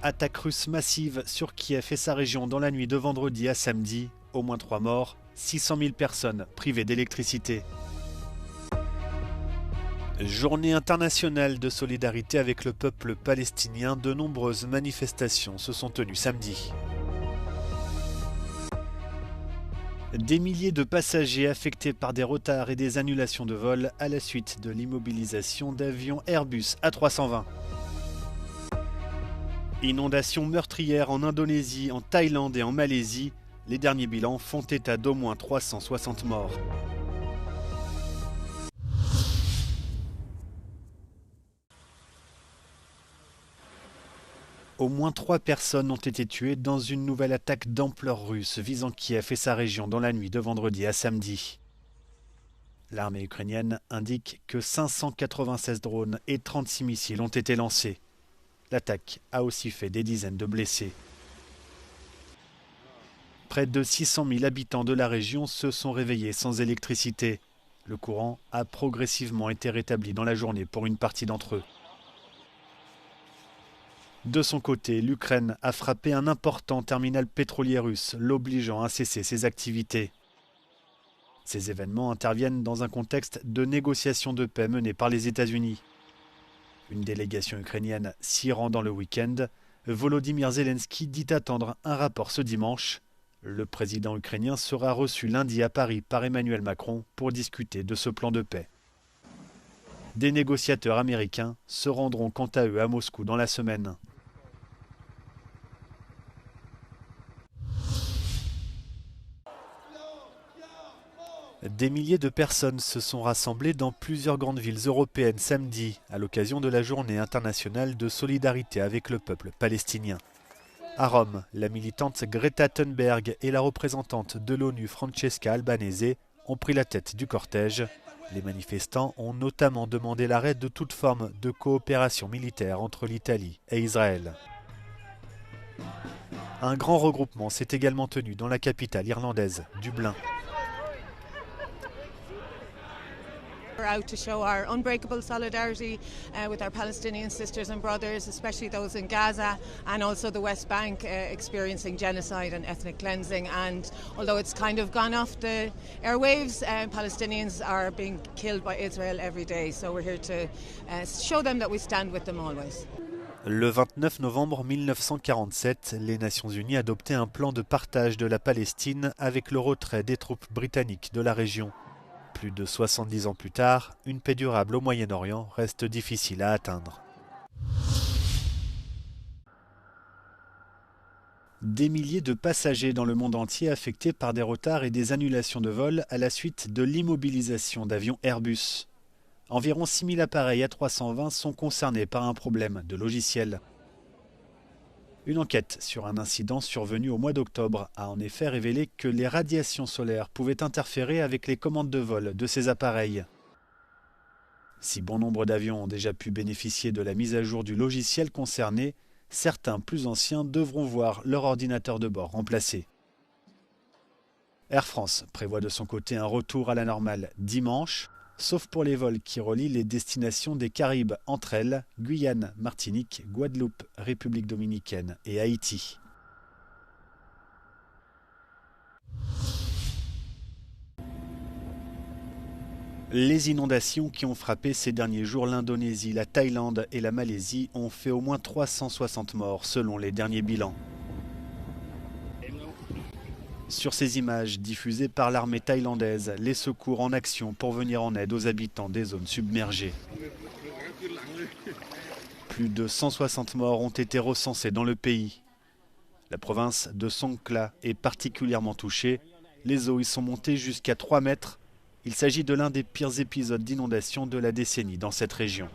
Attaque russe massive sur Kiev et sa région dans la nuit de vendredi à samedi. Au moins 3 morts, 600 000 personnes privées d'électricité. Journée internationale de solidarité avec le peuple palestinien. De nombreuses manifestations se sont tenues samedi. Des milliers de passagers affectés par des retards et des annulations de vols à la suite de l'immobilisation d'avions Airbus A320. Inondations meurtrières en Indonésie, en Thaïlande et en Malaisie. Les derniers bilans font état d'au moins 360 morts. Au moins 3 personnes ont été tuées dans une nouvelle attaque d'ampleur russe visant Kiev et sa région dans la nuit de vendredi à samedi. L'armée ukrainienne indique que 596 drones et 36 missiles ont été lancés. L'attaque a aussi fait des dizaines de blessés. Près de 600 000 habitants de la région se sont réveillés sans électricité. Le courant a progressivement été rétabli dans la journée pour une partie d'entre eux. De son côté, l'Ukraine a frappé un important terminal pétrolier russe, l'obligeant à cesser ses activités. Ces événements interviennent dans un contexte de négociations de paix menées par les États-Unis. Une délégation ukrainienne s'y rend dans le week-end. Volodymyr Zelensky dit attendre un rapport ce dimanche. Le président ukrainien sera reçu lundi à Paris par Emmanuel Macron pour discuter de ce plan de paix. Des négociateurs américains se rendront quant à eux à Moscou dans la semaine. Des milliers de personnes se sont rassemblées dans plusieurs grandes villes européennes samedi à l'occasion de la journée internationale de solidarité avec le peuple palestinien. À Rome, la militante Greta Thunberg et la représentante de l'ONU Francesca Albanese ont pris la tête du cortège. Les manifestants ont notamment demandé l'arrêt de toute forme de coopération militaire entre l'Italie et Israël. Un grand regroupement s'est également tenu dans la capitale irlandaise, Dublin. We're out to show our unbreakable solidarity with our Palestinian sisters and brothers, especially those in Gaza and also the West Bank experiencing genocide and ethnic cleansing. And although it's kind of gone off the airwaves, Palestinians are being killed by Israel every day. So we're here to show them that we stand with them always. Le 29 novembre 1947, les Nations Unies adoptaient un plan de partage de la Palestine avec le retrait des troupes britanniques de la région. Plus de 70 ans plus tard, une paix durable au Moyen-Orient reste difficile à atteindre. Des milliers de passagers dans le monde entier affectés par des retards et des annulations de vols à la suite de l'immobilisation d'avions Airbus. Environ 6000 appareils A320 sont concernés par un problème de logiciel. Une enquête sur un incident survenu au mois d'octobre a en effet révélé que les radiations solaires pouvaient interférer avec les commandes de vol de ces appareils. Si bon nombre d'avions ont déjà pu bénéficier de la mise à jour du logiciel concerné, certains plus anciens devront voir leur ordinateur de bord remplacé. Air France prévoit de son côté un retour à la normale dimanche, sauf pour les vols qui relient les destinations des Caraïbes entre elles, Guyane, Martinique, Guadeloupe, République dominicaine et Haïti. Les inondations qui ont frappé ces derniers jours l'Indonésie, la Thaïlande et la Malaisie ont fait au moins 360 morts selon les derniers bilans. Sur ces images diffusées par l'armée thaïlandaise, les secours en action pour venir en aide aux habitants des zones submergées. Plus de 160 morts ont été recensés dans le pays. La province de Songkhla est particulièrement touchée. Les eaux y sont montées jusqu'à 3 mètres. Il s'agit de l'un des pires épisodes d'inondation de la décennie dans cette région.